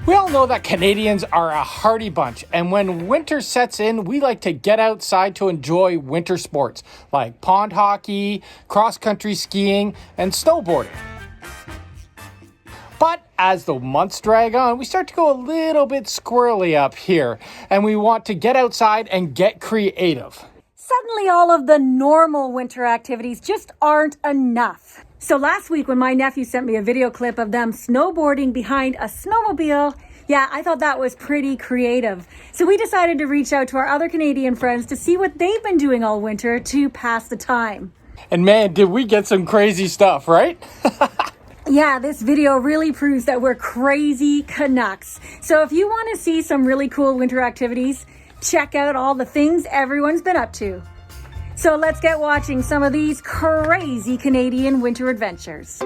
We all know that Canadians are a hardy bunch, and when winter sets in, we like to get outside to enjoy winter sports like pond hockey, cross-country skiing, and snowboarding. But as the months drag on, we start to go a little bit squirrely up here, and we want to get outside and get creative. Suddenly all of the normal winter activities just aren't enough. So last week when my nephew sent me a video clip of them snowboarding behind a snowmobile, yeah, I thought that was pretty creative. So we decided to reach out to our other Canadian friends to see what they've been doing all winter to pass the time. And man, did we get some crazy stuff, right? Yeah, this video really proves that we're crazy Canucks. So if you want to see some really cool winter activities, check out all the things everyone's been up to. So let's get watching some of these crazy Canadian winter adventures.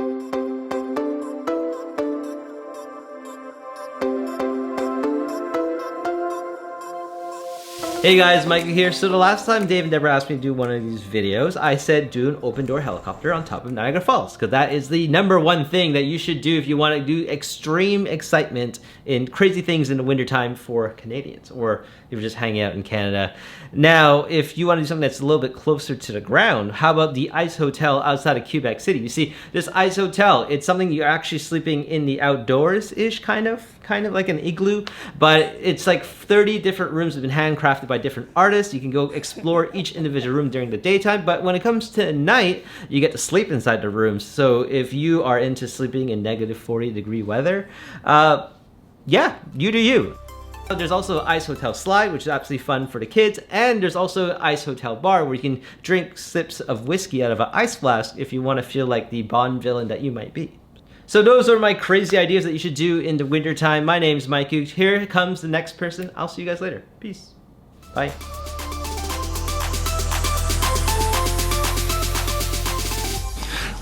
Hey guys, Mikey here. So the last time Dave and Deborah asked me to do one of these videos, I said do an open door helicopter on top of Niagara Falls, because that is the #1 thing that you should do if you want to do extreme excitement in crazy things in the wintertime for Canadians, or if you're just hanging out in Canada. Now, if you want to do something that's a little bit closer to the ground, how about the Ice Hotel outside of Quebec City? You see, this Ice Hotel, it's something you're actually sleeping in the outdoors-ish, kind of like an igloo, but it's like 30 different rooms that have been handcrafted by different artists. You can go explore each individual room during the daytime, but when it comes to night, you get to sleep inside the rooms. So if you are into sleeping in negative 40-degree weather, yeah, you do you. There's also Ice Hotel Slide, which is absolutely fun for the kids, and there's also Ice Hotel Bar, where you can drink sips of whiskey out of an ice flask if you want to feel like the Bond villain that you might be. So those are my crazy ideas that you should do in the wintertime. My name's Mike. Here comes the next person. I'll see you guys later. Peace. Bye.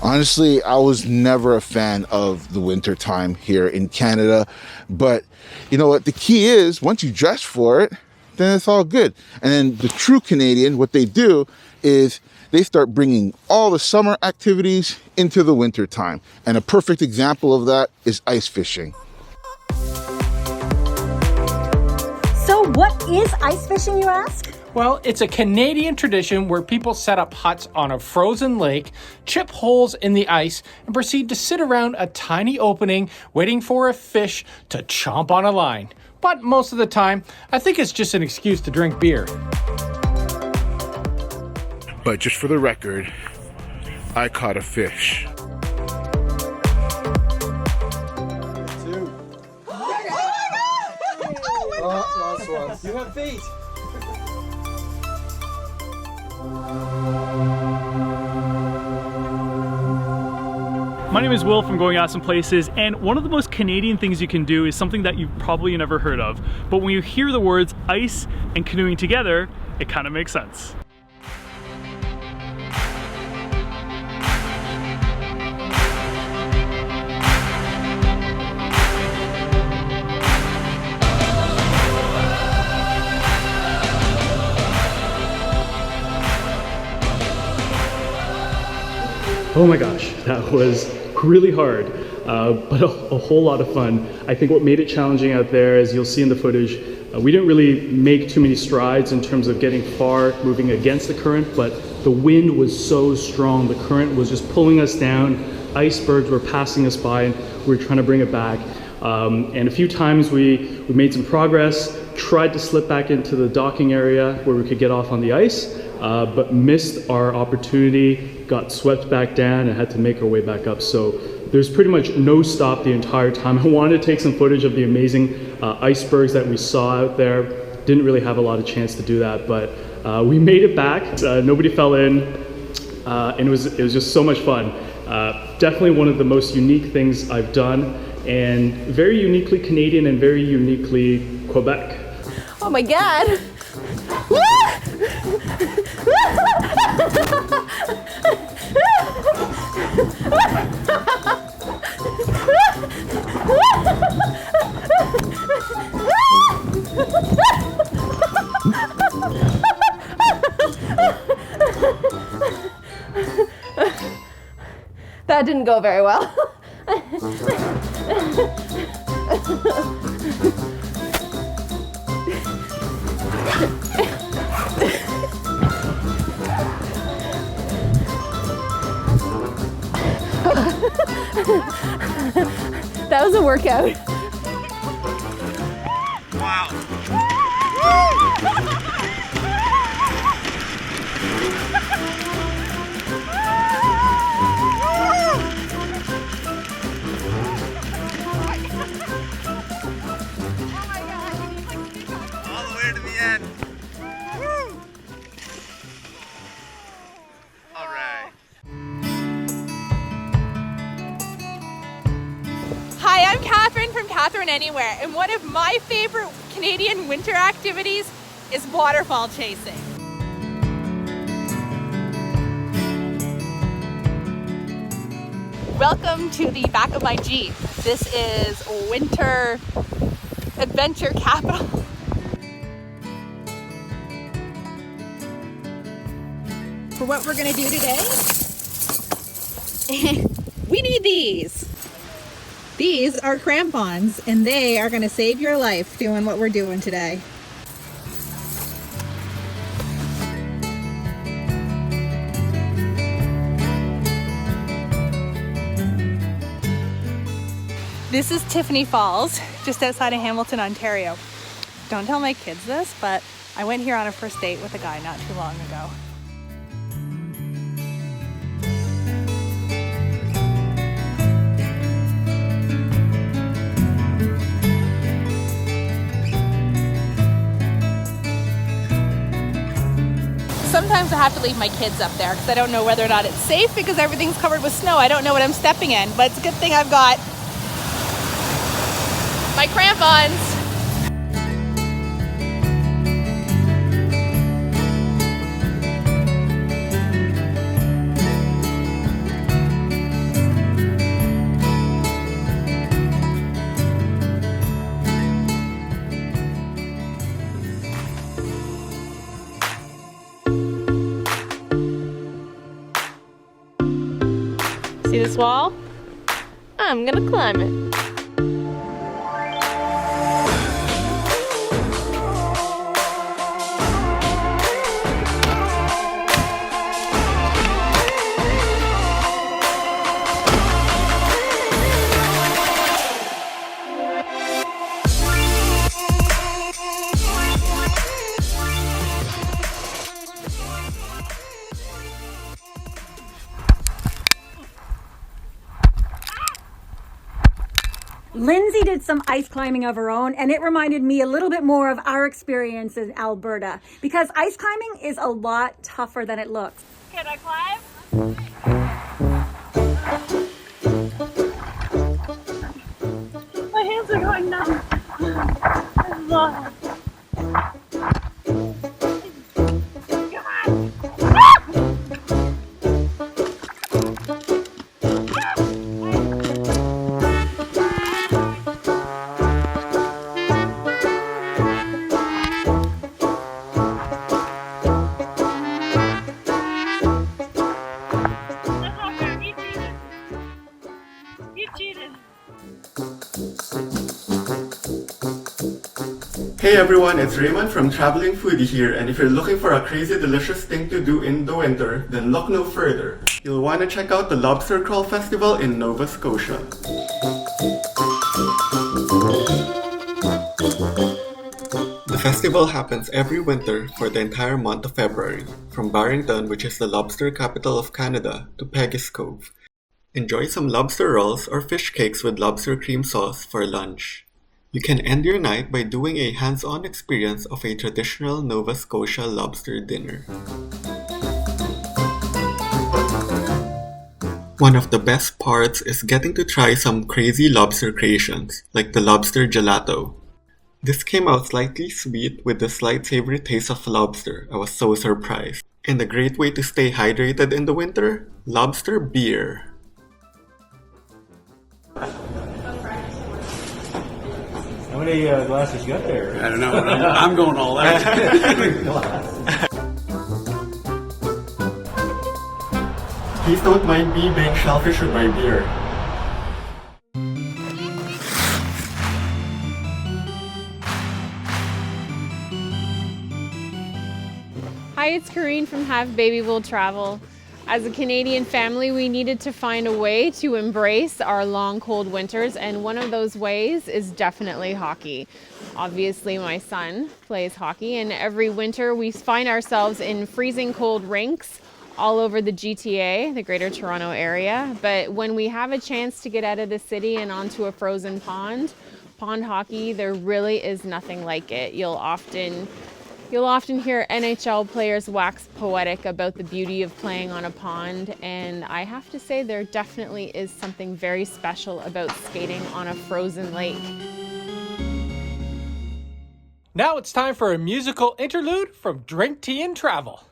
Honestly, I was never a fan of the winter time here in Canada, but you know what? The key is once you dress for it, then it's all good. And then the true Canadian, what they do is they start bringing all the summer activities into the winter time. And a perfect example of that is ice fishing. So what is ice fishing, you ask? Well, it's a Canadian tradition where people set up huts on a frozen lake, chip holes in the ice, and proceed to sit around a tiny opening waiting for a fish to chomp on a line. But most of the time, I think it's just an excuse to drink beer. But just for the record, I caught a fish. You have feet. My name is Will from Going Awesome Places, and one of the most Canadian things you can do is something that you've probably never heard of. But when you hear the words ice and canoeing together, it kind of makes sense. Oh my gosh, that was really hard, but a whole lot of fun. I think what made it challenging out there, as you'll see in the footage, we didn't really make too many strides in terms of getting far, moving against the current, but the wind was so strong. The current was just pulling us down. Icebergs were passing us by, and we were trying to bring it back. And a few times we made some progress, tried to slip back into the docking area where we could get off on the ice, but missed our opportunity, got swept back down, and had to make our way back up. So there's pretty much no stop the entire time. I wanted to take some footage of the amazing icebergs that we saw out there. Didn't really have a lot of chance to do that, but we made it back. Nobody fell in, and it was just so much fun. Definitely one of the most unique things I've done, and very uniquely Canadian and very uniquely Quebec. Oh my God! That didn't go very well. That was a workout. Wow. All the way to the end. Woo! All right. Hi, I'm Catherine from Catherine Anywhere, and one of my favorite Canadian winter activities is waterfall chasing. Welcome to the back of my Jeep. This is winter adventure capital. For what we're gonna do today, we need these. These are crampons, and they are gonna save your life doing what we're doing today. This is Tiffany Falls, just outside of Hamilton, Ontario. Don't tell my kids this, but I went here on a first date with a guy not too long ago. Sometimes I have to leave my kids up there because I don't know whether or not it's safe because everything's covered with snow. I don't know what I'm stepping in, but it's a good thing I've got my crampons. See this wall? I'm gonna climb it. Lindsay did some ice climbing of her own, and it reminded me a little bit more of our experience in Alberta, because ice climbing is a lot tougher than it looks. Can I climb? My hands are going numb. Hey everyone, it's Raymond from Traveling Foodie here, and if you're looking for a crazy delicious thing to do in the winter, then look no further. You'll want to check out the Lobster Crawl Festival in Nova Scotia. The festival happens every winter for the entire month of February, from Barrington, which is the lobster capital of Canada, to Peggy's Cove. Enjoy some lobster rolls or fish cakes with lobster cream sauce for lunch. You can end your night by doing a hands-on experience of a traditional Nova Scotia lobster dinner. One of the best parts is getting to try some crazy lobster creations, like the lobster gelato. This came out slightly sweet with the slight savory taste of lobster. I was so surprised. And a great way to stay hydrated in the winter? Lobster beer. How many glasses you got there? I don't know. I'm going all out. Please don't mind me being shellfish with my beer. Hi, it's Karine from Have Baby Will Travel. As a Canadian family, we needed to find a way to embrace our long, cold winters, and one of those ways is definitely hockey. Obviously, my son plays hockey, and every winter we find ourselves in freezing cold rinks all over the GTA, the Greater Toronto Area. But when we have a chance to get out of the city and onto a frozen pond hockey, there really is nothing like it. You'll often hear NHL players wax poetic about the beauty of playing on a pond, and I have to say there definitely is something very special about skating on a frozen lake. Now it's time for a musical interlude from Drink Tea and Travel.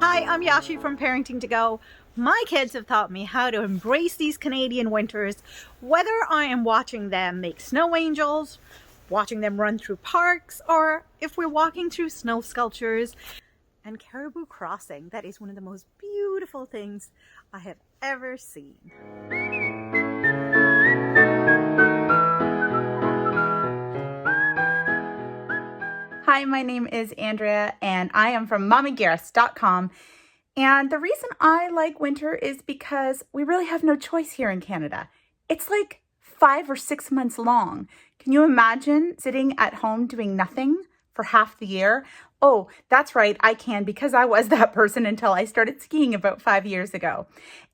Hi, I'm Yashi from Parenting to Go. My kids have taught me how to embrace these Canadian winters, whether I am watching them make snow angels, watching them run through parks, or if we're walking through snow sculptures. And Caribou Crossing, that is one of the most beautiful things I have ever seen. Hi, my name is Andrea and I am from mommygarris.com. And the reason I like winter is because we really have no choice here in Canada. It's like 5 or 6 months long. Can you imagine sitting at home doing nothing for half the year? Oh, that's right, I can, because I was that person until I started skiing about 5 years ago.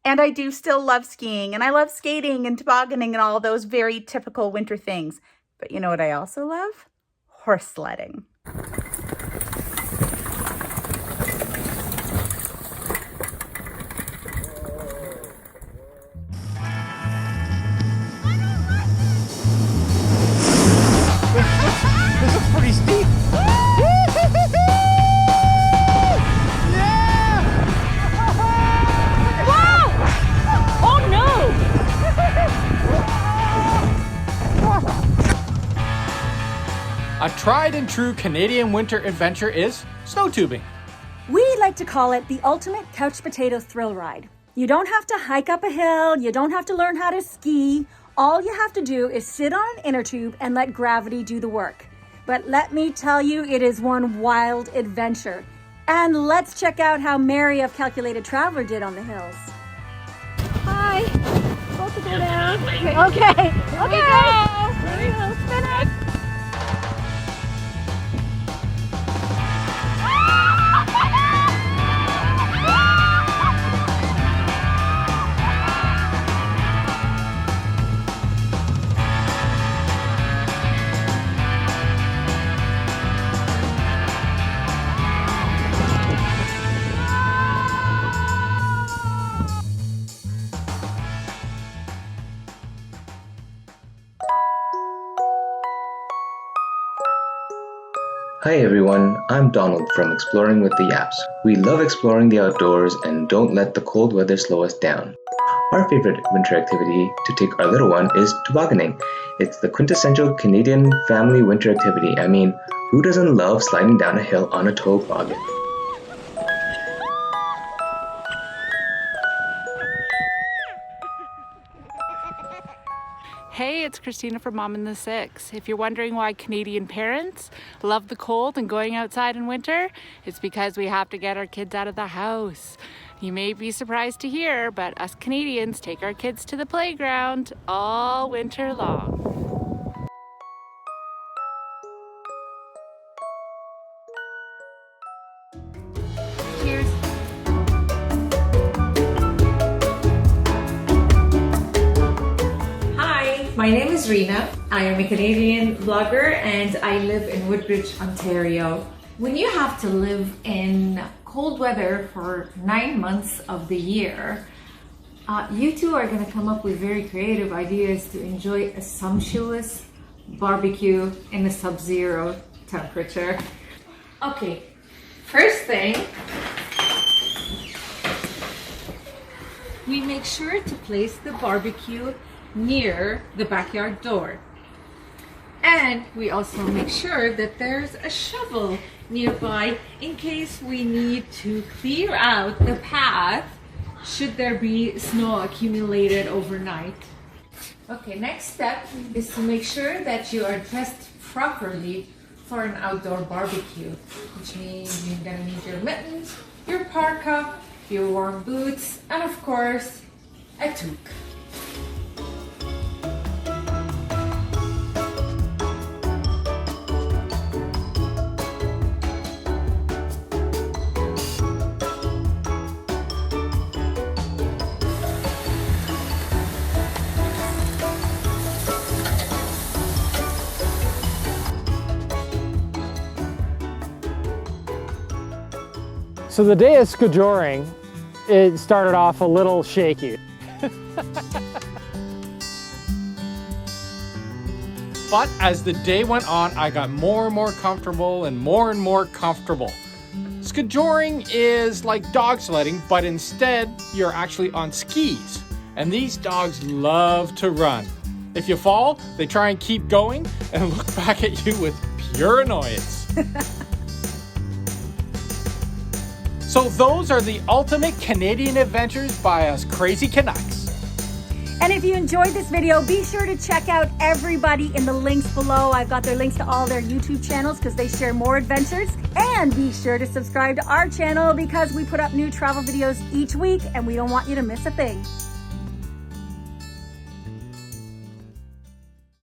And I do still love skiing, and I love skating and tobogganing and all those very typical winter things. But you know what I also love? Horse sledding. This is pretty steep. A tried and true Canadian winter adventure is snow tubing. We like to call it the ultimate couch potato thrill ride. You don't have to hike up a hill, you don't have to learn how to ski. All you have to do is sit on an inner tube and let gravity do the work. But let me tell you, it is one wild adventure. And let's check out how Mary of Calculated Traveler did on the hills. Hi, supposed to go down. Okay. Ready? Spin it. Hi everyone, I'm Donald from Exploring with the Yaps. We love exploring the outdoors and don't let the cold weather slow us down. Our favorite winter activity to take our little one is tobogganing. It's the quintessential Canadian family winter activity. I mean, who doesn't love sliding down a hill on a toboggan? Hey, it's Christina from Mom and the Six. If you're wondering why Canadian parents love the cold and going outside in winter, it's because we have to get our kids out of the house. You may be surprised to hear, but us Canadians take our kids to the playground all winter long. Cheers. My name is Rena. I am a Canadian blogger and I live in Woodbridge, Ontario. When you have to live in cold weather for 9 months of the year, you two are going to come up with very creative ideas to enjoy a sumptuous barbecue in a sub-zero temperature. Okay, first thing, we make sure to place the barbecue near the backyard door. And we also make sure that there's a shovel nearby in case we need to clear out the path should there be snow accumulated overnight. Okay, next step is to make sure that you are dressed properly for an outdoor barbecue, which means you're gonna need your mittens, your parka, your warm boots, and of course, a toque. So the day of Skijorring, it started off a little shaky. But as the day went on, I got more and more comfortable and more comfortable. Skijorring is like dog sledding, but instead you're actually on skis. And these dogs love to run. If you fall, they try and keep going and look back at you with pure annoyance. So those are the ultimate Canadian adventures by us Crazy Canucks. And if you enjoyed this video, be sure to check out everybody in the links below. I've got their links to all their YouTube channels because they share more adventures. And be sure to subscribe to our channel because we put up new travel videos each week and we don't want you to miss a thing.